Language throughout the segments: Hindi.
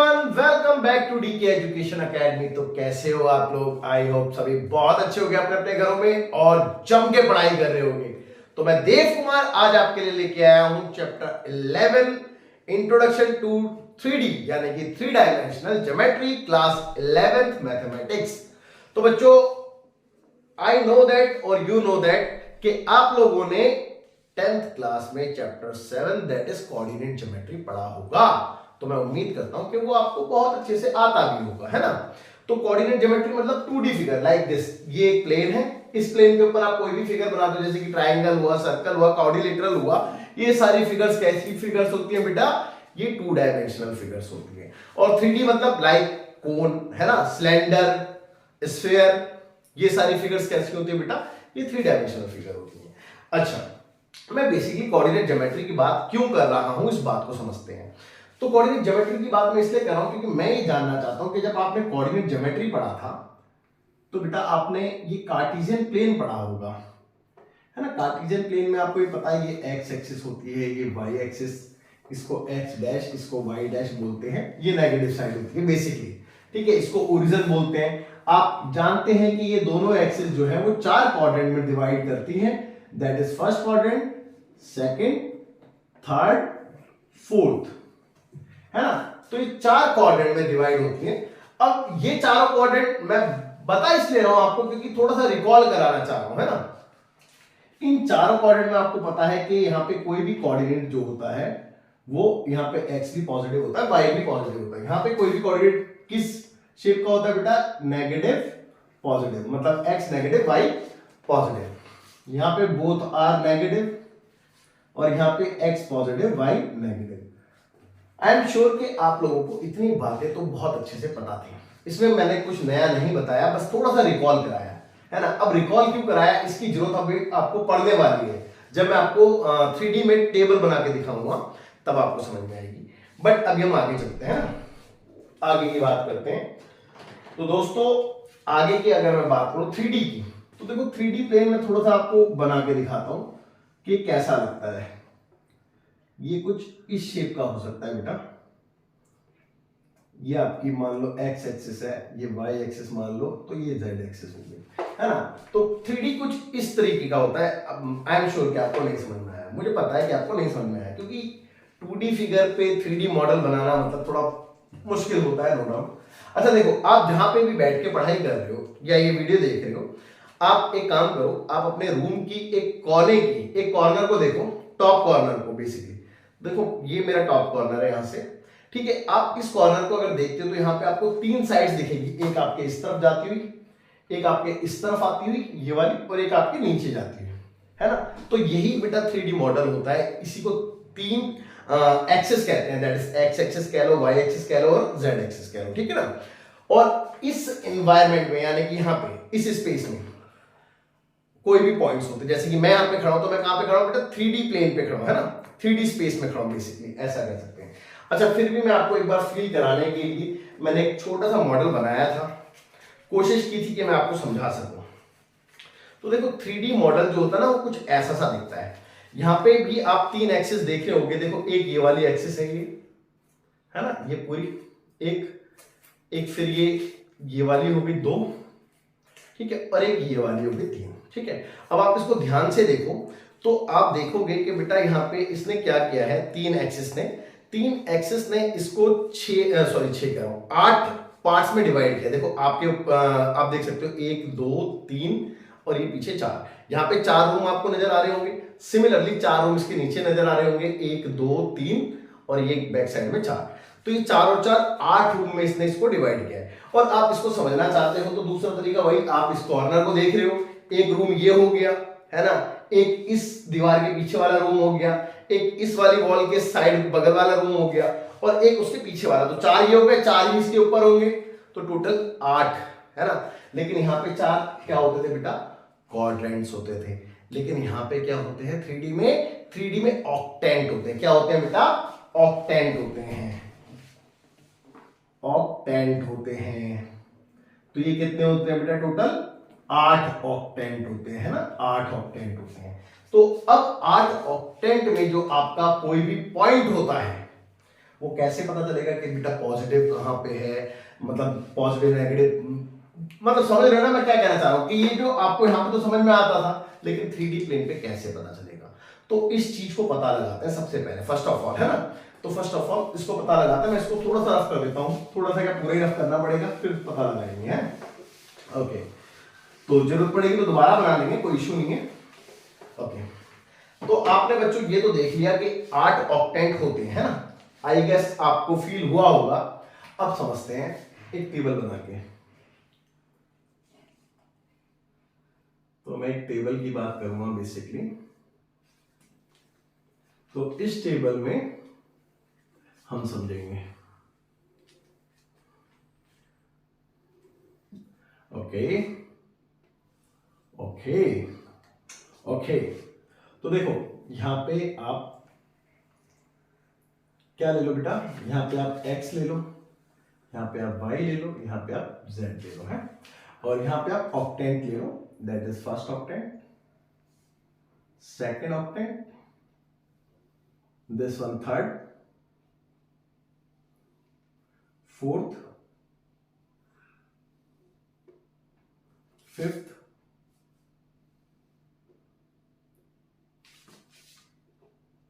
Everyone, welcome back to DK education academy. तो कैसे हो आप लोग? आई होप सभी बहुत अच्छे होंगे अपने अपने घरों में और जम के पढ़ाई कर रहे होंगे। तो मैं देव कुमार आज आपके लिए लेके आया हूं चैप्टर 11 इंट्रोडक्शन टू 3D यानी कि 3 dimensional geometry class 11th mathematics. तो बच्चों, आई नो दैट और यू नो दैट कि आप लोगों ने 10th क्लास में chapter 7 that is coordinate geometry पढ़ा होगा। तो मैं उम्मीद करता हूं कि वो आपको बहुत अच्छे से आता भी होगा, है ना। तो कोऑर्डिनेट ज्योमेट्री मतलब 2D फिगर लाइक दिस। ये एक प्लेन है, इस प्लेन के ऊपर आप कोई भी फिगर बना दो, जैसे कि ट्रायंगल हुआ, सर्कल हुआ, क्वाड्रिलेटरल हुआ। ये सारी फिगर्स कैसी फिगर्स होती हैं बेटा? ये 2 डायमेंशनल फिगर्स होती हैं। और 3D मतलब लाइक कोन, है ना, सिलेंडर, स्फीयर, ये सारी फिगर्स कैसी होती है बेटा? ये 3 डायमेंशनल फिगर होती है। अच्छा, मैं बेसिकली कोऑर्डिनेट ज्योमेट्री की बात क्यों कर रहा हूं, इस बात को समझते हैं। तो कोऑर्डिनेट ज्योमेट्री की बात मैं इसलिए कर रहा हूं क्योंकि मैं ये जानना चाहता हूं कि जब आपने कोऑर्डिनेट ज्योमेट्री पढ़ा था तो बेटा आपने ये कार्टेशियन प्लेन पढ़ा होगा, है ना। कार्टेशियन प्लेन में आपको ये पता है ये एक्स एक्सिस होती है, ये वाई एक्सिस, इसको एक्स डैश, इसको वाई डैश बोलते हैं। ये नेगेटिव साइड होती है बेसिकली, ठीक है। इसको ओरिजिन बोलते हैं। आप जानते हैं कि ये दोनों एक्सिस जो है वो 4 क्वाड्रेंट में डिवाइड करती हैं, that is first quadrant, second, third, fourth, है ना। तो ये 4 क्वाड्रेंट में डिवाइड होती है। अब ये चारों क्वाड्रेंट मैं बता इसलिए रहा हूं आपको क्योंकि थोड़ा सा रिकॉल कराना चाह रहा हूं, है ना। इन चारों क्वाड्रेंट में आपको पता है कि यहाँ पे कोई भी कोऑर्डिनेट जो होता है वो यहाँ पे एक्स भी पॉजिटिव होता है, वाई भी पॉजिटिव होता है। यहाँ पे कोई भी कोऑर्डिनेट किस शेप का होता है बेटा? नेगेटिव पॉजिटिव, मतलब एक्स नेगेटिव वाई पॉजिटिव। यहाँ पे बोथ आर नेगेटिव और यहाँ पे X positive Y negative. I am sure कि आप लोगों को इतनी बातें तो बहुत अच्छे से पता थी, इसमें मैंने कुछ नया नहीं बताया, बस थोड़ा सा रिकॉल कराया, है ना। अब रिकॉल क्यों कराया, इसकी जरूरत अभी आपको पढ़ने वाली है। जब मैं आपको 3D में टेबल बना के दिखाऊंगा तब आपको समझ में आएगी। बट अभी हम आगे चलते हैं ना, आगे की बात करते हैं। तो दोस्तों, आगे की अगर मैं बात करूं 3D की, तो देखो 3D प्लेन में थोड़ा सा आपको बना के दिखाता हूं कि कैसा लगता है। ये कुछ इस शेप का हो सकता है बेटा। ये आपकी मान लो एक्स एक्सिस है, ये वाई एक्सिस मान लो, तो ये जेड एक्सिस हो गई, है ना। तो 3D कुछ इस तरीके का होता है। आई एम श्योर कि आपको नहीं समझ में आया, मुझे पता है कि आपको नहीं समझ में आया, क्योंकि 2D फिगर पे 3D मॉडल बनाना मतलब थोड़ा मुश्किल होता है, नो डाउट। अच्छा देखो, आप जहां पे भी बैठ के पढ़ाई कर रहे हो या ये वीडियो देख रहे हो, आप एक काम करो, आप अपने रूम की एक कोने की एक कॉर्नर को देखो, टॉप कॉर्नर को। बेसिकली देखो, ये मेरा टॉप कॉर्नर है यहाँ से, ठीक है। आप इस कॉर्नर को अगर देखते हो तो यहाँ पे आपको 3 साइड्स दिखेगी, एक आपके इस तरफ जाती हुई, एक आपके इस तरफ आती हुई ये वाली, और एक आपके नीचे जाती हुई, है ना। तो यही बेटा 3D मॉडल होता है। इसी को 3 एक्सिस कहते हैं, दैट इज एक्स एक्सिस कह लो, वाई एक्सिस कह लो और जेड एक्सिस कह लो, ठीक है ना। और इस एनवायरमेंट में यानी कि यहाँ पे इस स्पेस में कोई भी पॉइंट्स होते हैं, जैसे कि मैं यहाँ पे खड़ा हूं तो मैं कहां पे खड़ा हूं बेटा? 3D प्लेन पे खड़ा हूं, है ना, 3D स्पेस में खड़ा हूं, बेसिकली ऐसा कह सकते हैं। अच्छा, फिर भी मैं आपको एक बार फील कराने के लिए मैंने एक छोटा सा मॉडल बनाया था, कोशिश की थी कि मैं आपको समझा सकूं। तो देखो 3D मॉडल जो होता है ना वो कुछ ऐसा सा दिखता है। यहाँ पे भी आप 3 एक्सिस देख रहे होंगे। देखो, एक ये वाली एक्सिस है, ये है ना, ये पूरी एक फिर ये वाली होगी 2, ठीक है, और एक ये वाली होगी 3, ठीक है। अब आप इसको ध्यान से देखो तो आप देखोगे कि बेटा यहाँ पे इसने क्या किया है, 3 एक्सिस ने इसको 8 पार्ट्स में डिवाइड किया। देखो आपके आप देख सकते हो 1 2 3 और ये पीछे 4। यहाँ पे 4 रूम आपको नजर आ रहे होंगे। सिमिलरली 4 रूम इसके नीचे नजर आ रहे होंगे, 1 2 3 और ये बैक साइड में 4। तो ये 4 और 4 8 रूम में इसने इसको डिवाइड किया है। और आप इसको समझना चाहते हो तो दूसरा तरीका वही, आप इस कॉर्नर को देख रहे हो, एक रूम ये हो गया, है ना, एक इस दीवार के पीछे वाला रूम हो गया, एक इस वाली वॉल के साइड बगल वाला रूम हो गया और एक उसके पीछे वाला। तो 4 ये हो गए, 4 ही इसके ऊपर होंगे, तो टोटल 8, है ना। लेकिन यहाँ पे 4 क्या होते थे बेटा? क्वाड्रेंट्स होते थे। लेकिन यहाँ पे क्या होते हैं 3D में ऑक्टेंट होते हैं। क्या होते हैं बेटा? ऑक्टेंट होते हैं, ऑक्टेंट होते हैं। तो ये कितने होते हैं बेटा? टोटल 8 ऑक्टेंट होते हैं, ना, 8 ऑक्टेंट होते हैं। तो अब 8 ऑक्टेंट में जो आपका कोई भी पॉइंट होता है वो कैसे पता चलेगा कि बेटा पॉजिटिव कहाँ पे है, मतलब पॉजिटिव नेगेटिव, मतलब समझ रहे हो ना मैं क्या कहना चाह रहा हूँ कि ये जो आपको यहाँ पे तो समझ में आता था, लेकिन 3D प्लेन पे कैसे पता चलेगा। तो इस चीज को पता लगाते हैं सबसे पहले, फर्स्ट ऑफ ऑल, है ना। तो फर्स्ट ऑफ ऑल इसको पता लगाते हैं। मैं इसको थोड़ा सा रफ कर देता हूँ, थोड़ा सा क्या पूरा ही रफ करना पड़ेगा, फिर पता लगाएंगे, है। ओके, तो जरूरत पड़ेगी तो दोबारा बना लेंगे, कोई इशू नहीं है। ओके, तो आपने बच्चों ये तो देख लिया कि 8 ऑक्टेंट होते हैं, है ना। आई गेस आपको फील हुआ होगा। अब समझते हैं एक टेबल बना के। तो मैं एक टेबल की बात करूंगा बेसिकली। तो इस टेबल में हम समझेंगे। ओके ओके ओके, तो देखो यहां पे आप क्या ले लो बेटा, यहां पे आप x ले लो, यहां पे आप y ले लो, यहां पे आप z ले लो, है। और यहां पे आप ऑक्टेंट ले लो, that is first octant, second octant, this one third, fourth, fifth,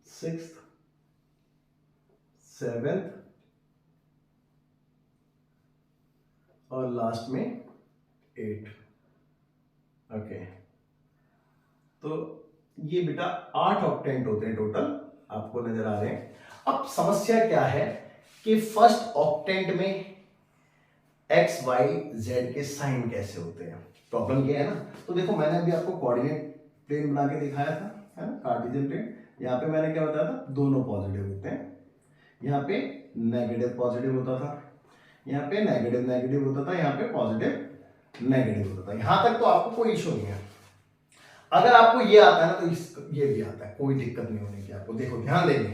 sixth, seventh और लास्ट में 8। ओके, तो ये बेटा 8 ऑक्टेंट होते हैं टोटल, आपको नजर आ रहे हैं। अब समस्या क्या है कि फर्स्ट ऑक्टेंट में एक्स वाई जेड के साइन कैसे होते हैं, प्रॉब्लम ये है ना। तो देखो मैंने अभी आपको कोऑर्डिनेट प्लेन बना के दिखाया था, है ना, कार्टेशियन प्लेन। यहाँ पे मैंने क्या बताया था, दोनों पॉजिटिव होते हैं, यहाँ पे नेगेटिव पॉजिटिव होता था, यहाँ पे नेगेटिव नेगेटिव होता था, यहाँ पे पॉजिटिव नेगेटिव होता था। यहां तक तो आपको कोई इशू नहीं है। अगर आपको ये आता है ना तो ये भी आता है, कोई दिक्कत नहीं होने की आपको। देखो ध्यान देंगे,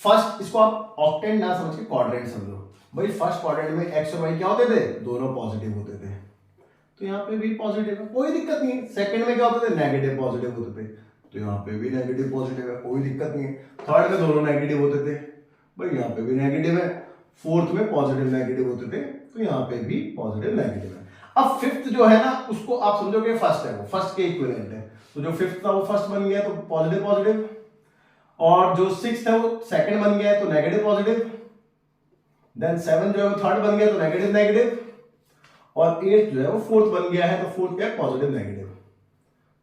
फर्स्ट इसको आप ऑक्टेंट ना समझ के क्वाड्रेंट समझो। भाई फर्स्ट क्वाड्रेंट में एक्स और वाई क्या होते थे, दोनों पॉजिटिव होते थे, तो यहाँ पे भी पॉजिटिव है, कोई दिक्कत नहीं है। सेकंड में क्या होते थे, नेगेटिव पॉजिटिव होते थे, तो यहाँ पे भी नेगेटिव पॉजिटिव है, कोई दिक्कत नहीं है। थर्ड में दोनों नेगेटिव होते थे, भाई यहाँ पे भी नेगेटिव है। फोर्थ में पॉजिटिव नेगेटिव होते थे, तो यहाँ पे भी पॉजिटिव नेगेटिव है। अब फिफ्थ जो है ना उसको आप समझोगे फर्स्ट है, वो फर्स्ट के इक्विवेलेंट है, तो जो फिफ्थ था वो फर्स्ट बन गया तो पॉजिटिव पॉजिटिव, और जो सिक्स्थ है वो सेकंड बन गया है तो नेगेटिव पॉजिटिव, देन सेवन जो है वो थर्ड बन गया तो नेगेटिव नेगेटिव, और एट जो है वो फोर्थ बन गया है तो फोर्थ क्या है, पॉजिटिव नेगेटिव।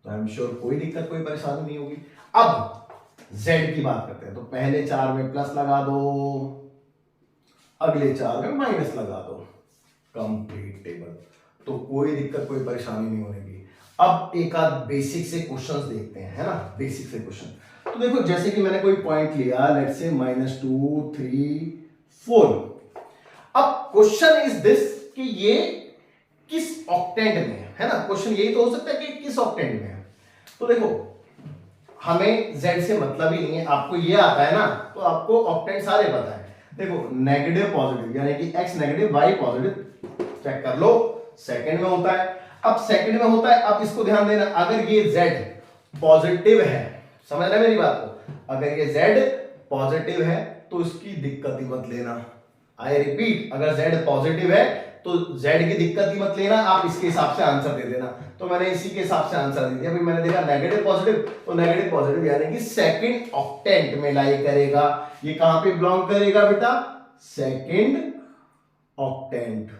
तो आई एम श्योर कोई दिक्कत कोई परेशानी नहीं होगी। अब z की बात करते हैं, तो पहले 4 में प्लस लगा दो, अगले 4 में माइनस लगा दो, कंप्लीट टेबल, तो कोई दिक्कत कोई परेशानी नहीं होगी। अब एक आध बेसिक से क्वेश्चंस देखते हैं, है ना, बेसिक से क्वेश्चन। तो देखो जैसे कि मैंने कोई पॉइंट लिया, लेट्स से -2 3 4। अब क्वेश्चन इज दिस कि ये किस ऑक्टेंट में है ना, क्वेश्चन यही तो हो सकता है कि किस ऑक्टेंट में है। तो देखो हमें z से मतलब ही नहीं है, आपको ये आता है ना तो आपको ऑक्टेंट सारे पता है। देखो नेगेटिव पॉजिटिव यानी कि x negative y positive, check कर लो, सेकंड में होता है। अब सेकंड में होता है, अब इसको ध्यान देना, अगर ये z पॉजिटिव है, समझ रहे मेरी बात को, अगर ये z पॉजिटिव है तो इसकी दिक्कत ही मत लेना। आई रिपीट, अगर z पॉजिटिव है तो z की दिक्कत ही मत लेना, आप इसके हिसाब से आंसर दे देना। तो मैंने इसी के हिसाब से आंसर दे दिया। भाई मैंने देखा नेगेटिव पॉजिटिव, तो नेगेटिव पॉजिटिव यानी कि सेकंड ऑक्टेंट में लाई करेगा। ये कहां पे बिलोंग करेगा बेटा, second octant.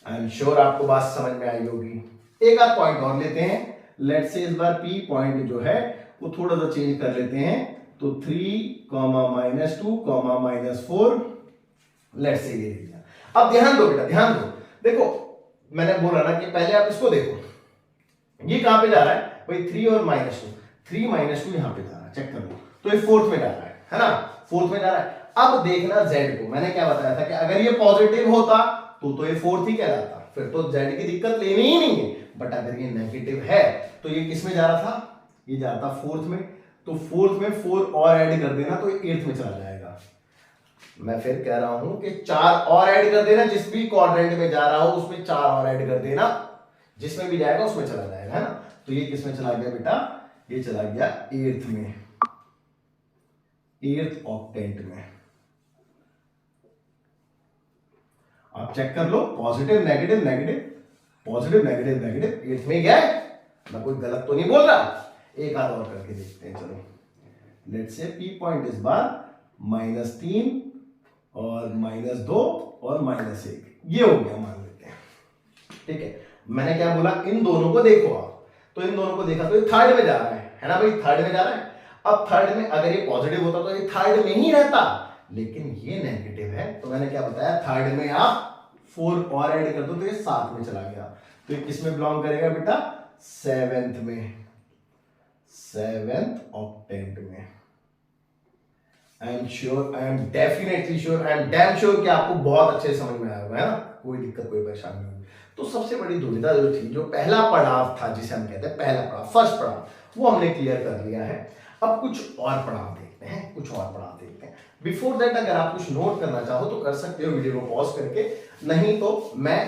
I am sure आपको बात समझ में आई होगी। एक आध पॉइंट और लेते हैं, लेट्स से इस बार p पॉइंट जो है वो थोड़ा सा चेंज कर लेते हैं, तो 3, -2, -4, लेट्स से ये लिया। अब ध्यान दो बेटा, ध्यान दो, देखो मैंने बोला ना कि पहले आप इसको देखो, ये कहां पे जा रहा है भाई, 3 और -2, 3 -2 यहां पे जा रहा है, चेक कर लो, तो ये फोर्थ में जा रहा है ना, फोर्थ में जा रहा है। अब देखना z को, मैंने क्या बताया था कि अगर ये पॉजिटिव होता तो ये फोर्थ ही कहलाता, फिर तो z की दिक्कत लेनी ही नहीं है। बट अगर ये नेगेटिव है तो ये किस में जा रहा था, ये जा रहा था फोर्थ में, तो फोर्थ में 4 और ऐड कर देना तो ये 8th में चला जाएगा। मैं फिर कह रहा हूं कि 4 और ऐड कर देना, जिस भी क्वाड्रेंट में जा रहा हो उसमें 4 और ऐड कर देना, जिसमें भी जाएगा उसमें चला जाएगा, है ना। तो ये किस में चला गया बेटा, ये चला गया 8th में। 8th ऑक्टेंट में। आप चेक कर लो, positive negative negative positive negative negative 8th में गया है, मैं कोई गलत तो नहीं बोल रहा। एक आध और करके देखते हैं, चलो लेट्स से पी पॉइंट इस बार -3 और -2 और -1, ये हो गया मान लेते हैं। ठीक है, मैंने क्या बोला, इन दोनों को देखो आप, तो इन दोनों को देखा तो ये थर्ड में जा रहा है ना भाई, थर्ड में जा रहा है। अब थर्ड में अगर ये पॉजिटिव होता तो ये थर्ड में ही रहता, लेकिन ये नेगेटिव है, तो मैंने क्या बताया, थर्ड में आप 4 और ऐड कर दो तो ये 7 में चला गया। तो ये किस में बिलोंग करेगा बेटा, 7th में, 7th ऑक्टेंट में। आई am sure, I am definitely sure, I am damn sure कि आपको बहुत अच्छे से समझ में आया होगा, है ना, कोई दिक्कत कोई परेशानी नहीं। तो सबसे बड़ी दुविधा जो थी, जो पहला पड़ाव था जिसे हम कहते हैं पहला पड़ाव, फर्स्ट पड़ाव, वो हमने क्लियर कर लिया है। अब कुछ और पड़ाव देखते हैं, कुछ और पड़ाव देखते हैं। बिफोर दैट अगर आप कुछ नोट करना चाहो तो कर सकते हो वीडियो को पॉज करके, नहीं तो मैं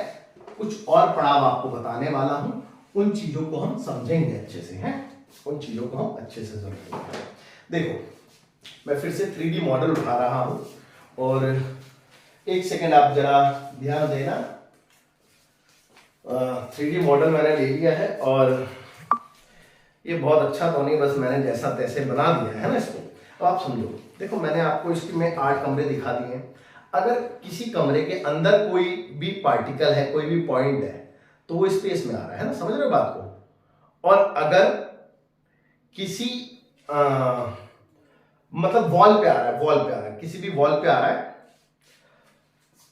कुछ और पड़ाव आपको बताने वाला हूं, उन चीजों को हम समझेंगे अच्छे से, हैं, उन चीजों को हम अच्छे से समझेंगे। देखो, मैं फिर से 3D मॉडल उठा रहा हूं और एक सेकेंड आप जरा ध्यान देना। 3D मॉडल मैंने ले लिया है और ये बहुत अच्छा तो नहीं, बस मैंने जैसा तैसे बना दिया है ना इसको। तो आप समझो, देखो मैंने आपको इसकी में 8 कमरे दिखा दिए हैं। अगर किसी कमरे के अंदर कोई भी पार्टिकल है, कोई भी पॉइंट है, तो वो स्पेस में आ रहा है ना, समझ रहे हो बात को। और अगर किसी मतलब वॉल पे आ रहा है, वॉल पे आ रहा है, किसी भी वॉल पे आ रहा है,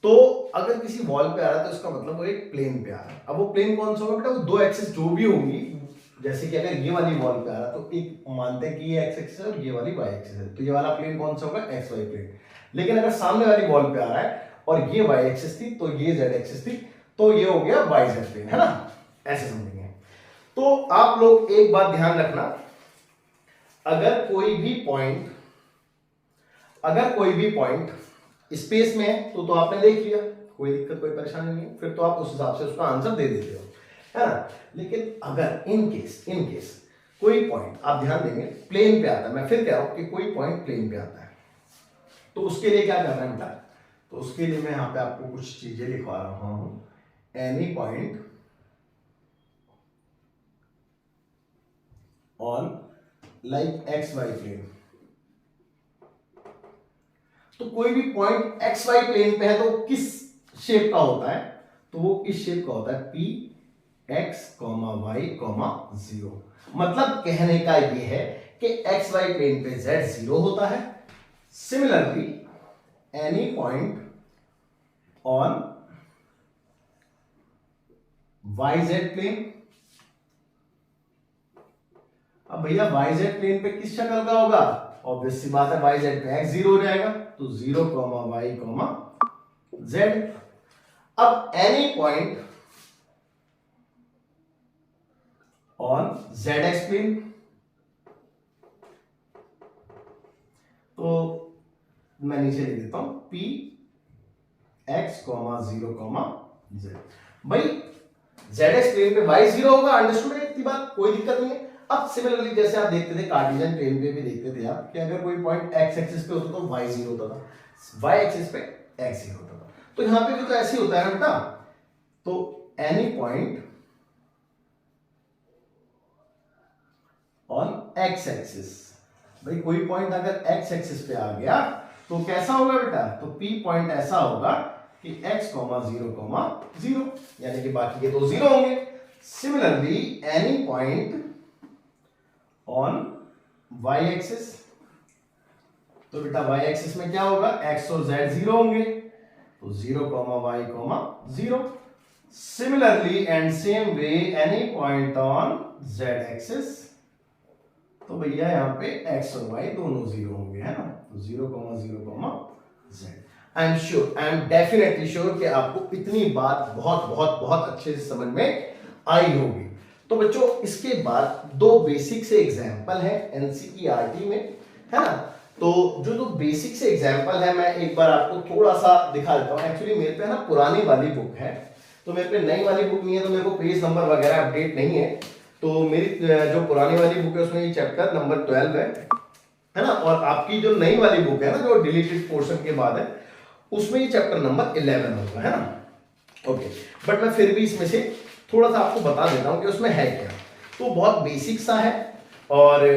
तो अगर किसी वॉल पे आ रहा है तो इसका मतलब वो एक प्लेन पे आ रहा है। अब वो प्लेन कौन सा होगा बेटा, वो 2 एक्सिस जो भी होंगी, जैसे कि अगर ये वाली वॉल पे आ रहा है तो एक मानते हैं कि ये एक्स एक्सिस है और ये वाली वाई एक्सिस है, तो ये वाला प्लेन कौन सा होगा, एक्स वाई प्लेन। लेकिन अगर सामने वाली वॉल पे आ रहा है और ये वाई एक्सिस थी तो ये जेड एक्सिस थी, तो ये हो गया वाई जेड प्लेन, है ना, ऐसे समझेंगे। तो आप लोग एक बात ध्यान रखना, अगर कोई भी पॉइंट स्पेस में है तो आपने देख लिया, कोई दिक्कत कोई परेशानी नहीं है, फिर तो आप उस हिसाब से उसका आंसर दे देते हो, है ना। लेकिन अगर इन केस कोई पॉइंट, आप ध्यान देंगे, प्लेन पे आता है, मैं फिर कह रहा हूं कि कोई पॉइंट प्लेन पे आता है, तो उसके लिए क्या करना है बेटा, तो उसके लिए मैं यहां पे आपको कुछ चीजें लिखवा रहा हूं। Any point on like X Y plane, तो कोई भी पॉइंट एक्स वाई प्लेन पे है तो किस शेप का होता है, तो वो इस शेप का होता है, P X comma Y comma 0। मतलब कहने का ये है कि एक्स वाई प्लेन पे z 0 होता है। Similarly any point on Y Z plane, अब भैया वाई जेड प्लेन पे किस शक्ल का होगा, ऑब्वियस सी बात है, वाई जेड पे x 0 हो जाएगा, तो 0 कॉमा वाई कॉमा जेड। अब any point on Z X plane, तो मैं नीचे लिख देता हूं P X comma 0 comma Z. भाई जेड एक्स प्लेन पे वाई 0 होगा, अंडरस्टूड है इतनी बात, कोई दिक्कत नहीं है। अब सिमिलरली जैसे आप देखते थे कार्टेशियन प्लेन पे भी देखते थे आप कि अगर कोई पॉइंट एक्स एक्सिस पे होता तो वाई 0 होता था, वाई एक्सिस पे एक्स 0 होता था, तो यहां पे भी तो ऐसे ही होता है ना बेटा। तो any point on x axis, भाई कोई पॉइंट अगर एक्स एक्सिस पे आ गया तो कैसा होगा बेटा, तो पी पॉइंट ऐसा होगा कि x, 0, यानी कि बाकी के तो 0 होंगे। Similarly any point on y axis, तो बेटा y एक्सिस में क्या होगा, x और z 0 होंगे, तो 0, y, 0। Similarly and same way any point on z axis, तो भैया यहाँ पे x और y दोनों 0 होंगे, है ना, तो 0, 0, z। I am sure, I am definitely sure कि आपको इतनी बात बहुत बहुत बहुत अच्छे से समझ में आई होगी। तो बच्चों इसके बाद 2 बेसिक से एग्जाम्पल है एनसीईआरटी में, है ना। तो जो बेसिक से एग्जाम्पल है मैं एक बार आपको थोड़ा सा दिखा देता हूँ। एक्चुअली मेरे पे ना पुरानी वाली बुक है, तो मेरे पे नई वाली बुक नहीं है, तो मेरे को पेज नंबर वगैरह अपडेट नहीं है। तो मेरी जो पुरानी वाली बुक है उसमें ये चैप्टर नंबर 12 है, है ना। और आपकी जो नई वाली बुक है ना, जो डिलीटेड पोर्शन के बाद है, उसमें ये चैप्टर नंबर 11 होगा, है ना। ओके, बट मैं फिर भी इसमें से थोड़ा सा आपको बता देता हूं कि उसमें है क्या। तो बहुत बेसिक सा है, और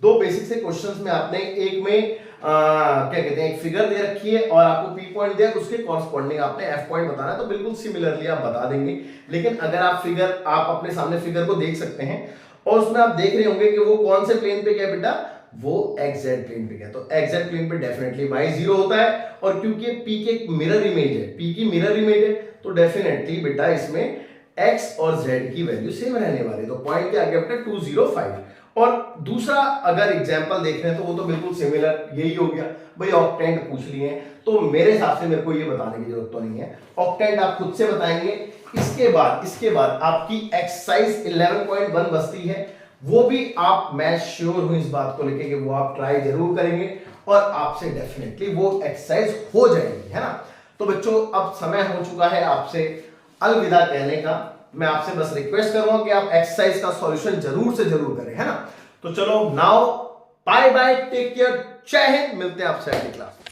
दो बेसिक से क्वेश्चंस में आपने एक में क्या कहते हैं, एक फिगर दे रखी है और आपको पी पॉइंट दिया, उसके कॉरस्पॉन्डिंग आपने एफ पॉइंट बताना है, तो बिल्कुल सिमिलरली आप बता देंगे। लेकिन अगर आप अपने सामने फिगर को देख सकते हैं और उसमें आप देख रहे होंगे कि वो कौन से प्लेन पे क्या बेटा, वो एक्सजेड प्लेन पे गया, तो एक्सजेड प्लेन पे डेफिनेटली y 0 होता है। और क्योंकि p के एक मिरर इमेज है, p की मिरर इमेज है, तो डेफिनेटली बेटा इसमें x और z की वैल्यू सेम रहने वाली, तो पॉइंट के आगे अपना 205। और दूसरा अगर एग्जांपल देख रहे हैं तो वो तो बिल्कुल सिमिलर यही हो गया भाई, ऑक्टेंट पूछ लिए हैं, तो मेरे हिसाब से मेरे को ये बताने की जरूरत तो नहीं है, ऑक्टेंट आप खुद से बताएंगे। इसके बाद आपकी एक्सरसाइज 11.1 बचती है, वो भी आप, मैं श्योर हूं इस बात को लेके कि वो आप ट्राई जरूर करेंगे और आपसे डेफिनेटली वो एक्सरसाइज हो जाएगी, है ना। तो बच्चों अब समय हो चुका है आपसे अलविदा कहने का। मैं आपसे बस रिक्वेस्ट करूंगा कि आप एक्सरसाइज का सॉल्यूशन जरूर से जरूर करें, है ना। तो चलो now bye bye, take care, जय हिंद, मिलते हैं आपसे अगली क्लास।